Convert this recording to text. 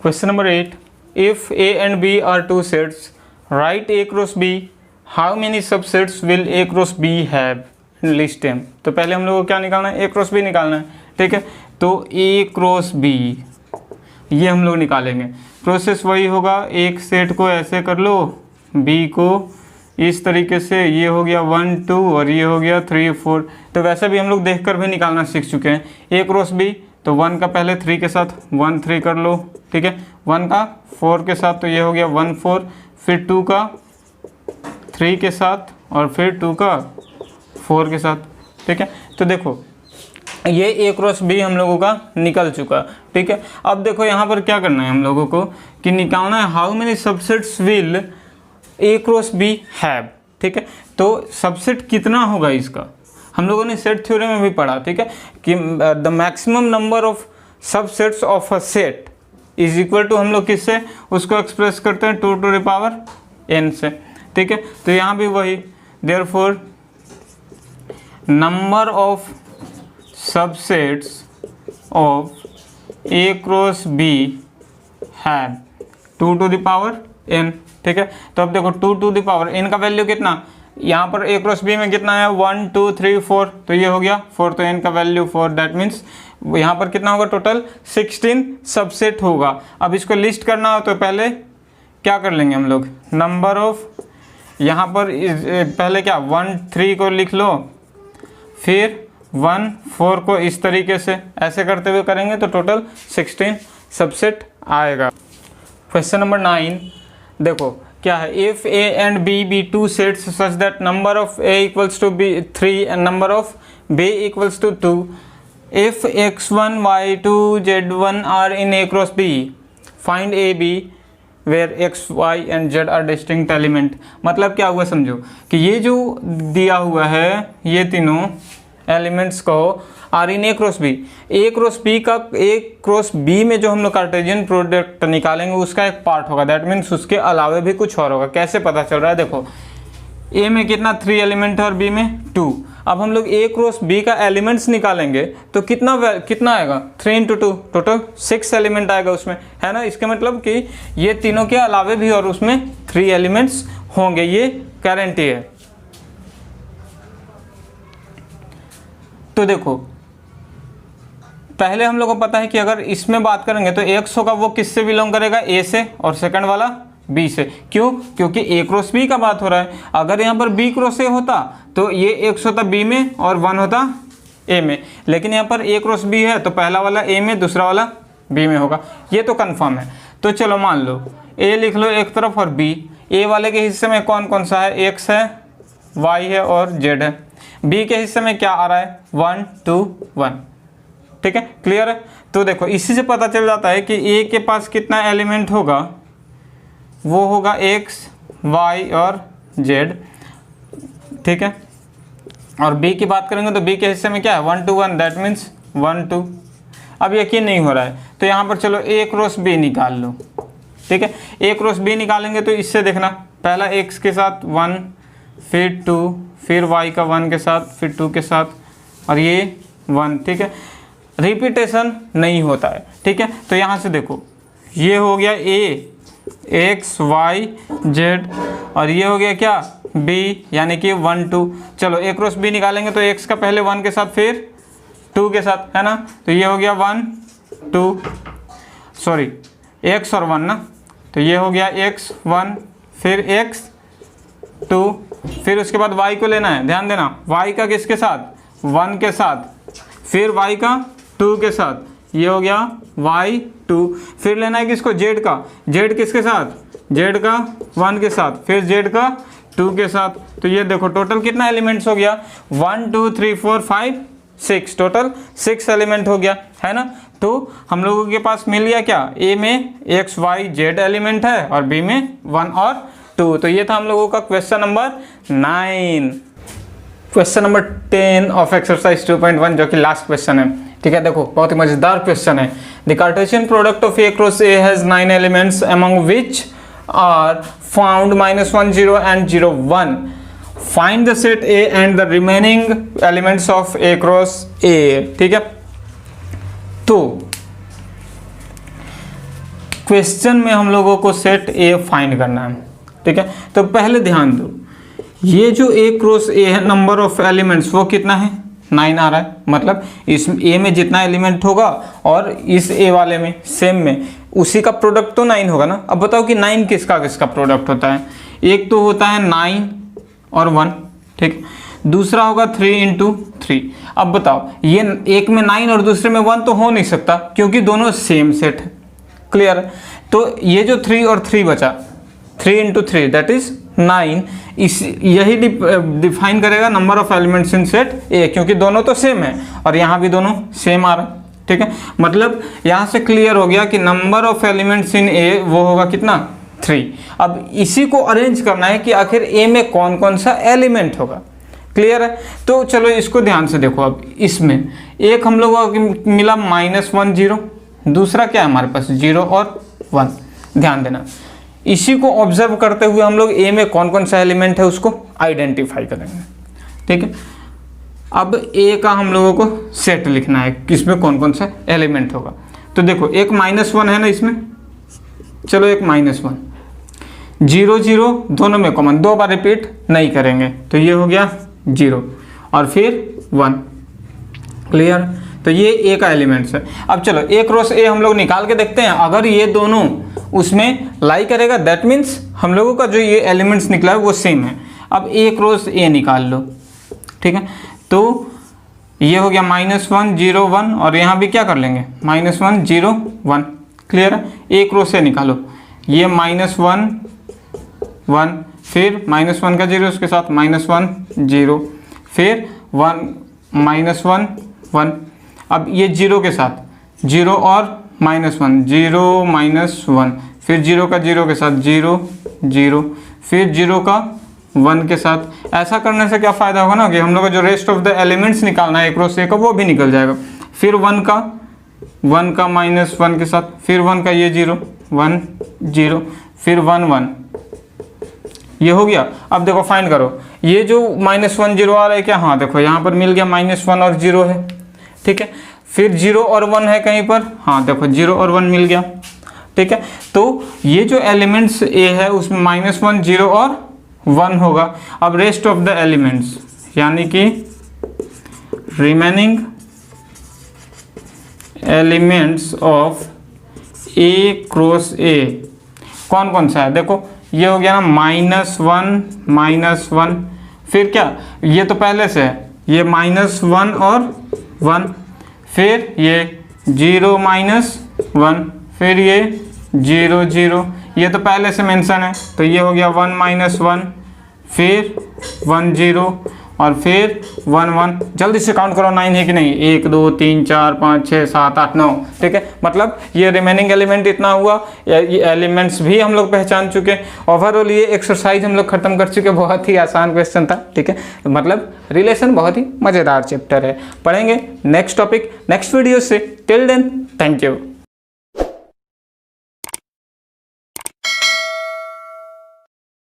Question number 8. If A and B are two sets, write A cross B. How many subsets will A cross B have? List them. तो पहले हम लोग को क्या निकालना है? A cross B निकालना है, ठीक है। तो A cross B ये हम लोग निकालेंगे। प्रोसेस वही होगा, एक सेट को ऐसे कर लो, B को इस तरीके से, ये हो गया 1 2 और ये हो गया 3 4। तो वैसे भी हम लोग देखकर भी निकालना सीख चुके हैं। A क्रॉस B, तो 1 का पहले 3 के साथ 1 3 कर लो, ठीक है। 1 का 4 के साथ, तो ये हो गया 1 4, फिर 2 का 3 के साथ और फिर 2 का 4 के साथ, ठीक है। तो देखो ये A क्रॉस B हम लोगों का निकल चुका, ठीक है। अब देखो यहाँ पर क्या करना है हम लोगों को कि निकालना है how many subsets will A cross B have, ठीक है। तो सबसेट कितना होगा इसका, हम लोगों ने सेट थ्योरी में भी पढ़ा, ठीक है, कि the maximum number of subsets of a set is equal to, हम लोग किससे उसको एक्सप्रेस करते हैं, 2 टू द पावर n से, ठीक है। तो यहाँ भी वही, therefore number of subsets of A cross B have 2 to the power n, ठीक है। तो अब देखो 2 टू द पावर n का वैल्यू कितना, यहाँ पर A क्रॉस B में कितना है 1 2 3 4, तो ये हो गया 4, तो n का वैल्यू 4, दैट मीन्स यहाँ पर कितना होगा, टोटल 16 सबसेट होगा। अब इसको लिस्ट करना हो तो पहले क्या कर लेंगे हम लोग, नंबर ऑफ, यहाँ पर पहले क्या 1 3 को लिख लो, फिर 1 4 को इस तरीके से ऐसे करते हुए करेंगे तो टोटल 16 सबसेट आएगा। क्वेश्चन नंबर 9 देखो क्या है, if A and B be two sets such that number of A equals to B 3 and number of B equals to 2, if x1 y2 z1 are in A cross B, find A B where x y and z are distinct element। मतलब क्या हुआ समझो कि ये जो दिया हुआ है ये तीनों एलिमेंट्स को are in A cross B, A cross B का, ए क्रॉस बी में जो हम लोग कार्टेशियन प्रोडक्ट निकालेंगे उसका एक पार्ट होगा, दैट मीन्स उसके अलावे भी कुछ और होगा। कैसे पता चल रहा है, देखो ए में कितना 3 एलिमेंट है और बी में 2। अब हम लोग ए क्रॉस बी का एलिमेंट्स निकालेंगे तो कितना आएगा, 3 इंटू 2, टोटल 6 एलिमेंट आएगा उसमें, है ना। इसका मतलब कि ये तीनों के अलावे भी और उसमें 3 एलिमेंट्स होंगे, ये गारंटी है। तो देखो पहले हम लोग को पता है कि अगर इसमें बात करेंगे तो x होगा वो किससे बिलोंग करेगा, A से, और सेकंड वाला B से। क्यों, क्योंकि A क्रॉस B का बात हो रहा है। अगर यहाँ पर B क्रॉस A होता तो ये x होता B में और 1 होता A में, लेकिन यहाँ पर A क्रॉस B है तो पहला वाला A में, दूसरा वाला B में होगा, ये तो कंफर्म है। तो चलो मान लो A लिख लो एक तरफ और B, A वाले के हिस्से में कौन कौन सा है, x है, y है और z है। B के हिस्से में क्या आ रहा है, 1 2 1, ठीक है, क्लियर है। तो देखो इसी से पता चल जाता है कि A के पास कितना एलिमेंट होगा, वो होगा x y और z, ठीक है। और B की बात करेंगे तो B के हिस्से में क्या है, 1 2 1, दैट मीन्स 1 2। अब यकीन नहीं हो रहा है तो यहाँ पर चलो A क्रॉस B निकाल लो, ठीक है। A क्रॉस B निकालेंगे तो इससे देखना, पहला x के साथ 1, फिर 2, फिर y का 1 के साथ, फिर 2 के साथ और ये 1, ठीक है। रिपीटेशन नहीं होता है, ठीक है। तो यहाँ से देखो ये हो गया A x y z और ये हो गया क्या B, यानी कि 1 2। चलो A क्रॉस B निकालेंगे तो x का पहले 1 के साथ फिर 2 के साथ, है ना। तो ये हो गया 1 2, सॉरी x और 1 ना, तो ये हो गया x 1 फिर x 2, फिर उसके बाद y को लेना है, ध्यान देना, y का किसके साथ, 1 के साथ, फिर y का 2 के साथ, ये हो गया y 2, फिर लेना है किसको, z का, z किसके साथ, z का 1 के साथ, फिर z का 2 के साथ। तो ये देखो टोटल कितना एलिमेंट्स हो गया, 1 2 3 4 5 6, टोटल 6 एलिमेंट हो गया, है ना। तो हम लोगों के पास मिल गया क्या, A में x y z एलिमेंट है और B में 1 और 2। तो ये था हम लोगों का question number 9। Question number 10 of exercise 2.1 जो कि लास्ट क्वेश्चन है, ठीक है। देखो बहुत ही मजेदार क्वेश्चन है। The Cartesian product of A cross A has 9 elements among which are found -1 0 and 0 1। Find the set A and the remaining elements of A cross A, ठीक है। तो क्वेश्चन में हम लोगों को सेट ए फाइंड करना है, ठीक है। तो पहले ध्यान दो, ये जो ए क्रॉस ए है, नंबर ऑफ एलिमेंट्स वो कितना है, 9 आ रहा है। मतलब इस ए में जितना एलिमेंट होगा और इस ए वाले में सेम में उसी का प्रोडक्ट तो 9 होगा ना। अब बताओ कि 9 किसका किसका प्रोडक्ट होता है। एक तो होता है 9 और 1, ठीक। दूसरा होगा 3 × 3। अब बताओ, ये एक में 9 और दूसरे में 1 तो हो नहीं सकता, क्योंकि दोनों सेम सेट है। क्लियर है। तो ये जो 3 और 3 बचा, 3 × 3 दैट इज 9, इस यही डिफाइन करेगा number of elements in set ए, क्योंकि दोनों तो सेम है और यहाँ भी दोनों सेम आ रहा है, ठीक है। मतलब यहाँ से क्लियर हो गया कि नंबर ऑफ एलिमेंट्स इन ए वो होगा कितना, 3। अब इसी को अरेंज करना है कि आखिर ए में कौन कौन सा एलिमेंट होगा। क्लियर है। तो चलो इसको ध्यान से देखो। अब इसमें एक हम लोगों को मिला -1 0, दूसरा क्या है हमारे पास 0 और 1। ध्यान देना, इसी को ऑब्जर्व करते हुए हम लोग ए में कौन कौन सा एलिमेंट है उसको आइडेंटिफाई करेंगे, ठीक है। अब ए का हम लोगों को सेट लिखना है, किसमें कौन कौन सा एलिमेंट होगा। तो देखो एक -1 है ना इसमें, चलो एक -1, 0 0 दोनों में कॉमन, 2 बार रिपीट नहीं करेंगे, तो ये हो गया 0 और फिर 1। क्लियर। तो ये ए का एलिमेंट्स है। अब चलो ए क्रॉस ए हम लोग निकाल के देखते हैं। अगर ये दोनों उसमें लाई करेगा दैट मीन्स हम लोगों का जो ये एलिमेंट्स निकला है वो सेम है। अब ए क्रॉस ए निकाल लो, ठीक है। तो ये हो गया -1 0 1 और यहाँ भी क्या कर लेंगे -1 0 1। क्लियर है। ए क्रॉस ए निकालो, ये -1 1, फिर -1 का 0 उसके साथ -1 0, फिर 1 -1 1। अब ये 0 के साथ 0 और -1 0 -1, फिर 0 का 0 के साथ 0 0, फिर 0 का 1 के साथ। ऐसा करने से क्या फ़ायदा होगा ना कि हम लोग का जो रेस्ट ऑफ द एलिमेंट्स निकालना है क्रॉस ए का वो भी निकल जाएगा। फिर 1 का -1 के साथ, फिर 1 का ये 0 1 0, फिर 1 1, ये हो गया। अब देखो फाइंड करो, ये जो -1 0 आ रहा है क्या, हाँ देखो यहाँ पर मिल गया -1 और 0 है, ठीक है। फिर 0 और 1 है कहीं पर, हाँ देखो 0 और 1 मिल गया, ठीक है। तो ये जो एलिमेंट्स ए है उसमें -1 0 और 1 होगा। अब रेस्ट ऑफ द एलिमेंट्स यानी कि remaining elements of A cross ए कौन कौन सा है, देखो ये हो गया ना -1 -1, फिर क्या, ये तो पहले से है, ये -1 और 1, फिर ये 0 -1, फिर ये 0 0, ये तो पहले से मेंशन है, तो ये हो गया 1 -1, फिर 1 0 और फिर 1 1। जल्दी से काउंट करो 9 है कि नहीं, 1 2 3 4 5 6 7 8 9, ठीक है। मतलब ये रिमेनिंग एलिमेंट इतना हुआ, ये एलिमेंट्स भी हम लोग पहचान चुके। ओवरऑल ये एक्सरसाइज हम लोग खत्म कर चुके। बहुत ही आसान क्वेश्चन था, ठीक है। मतलब रिलेशन बहुत ही मज़ेदार चैप्टर है। पढ़ेंगे नेक्स्ट टॉपिक नेक्स्ट वीडियो से। Till then thank you.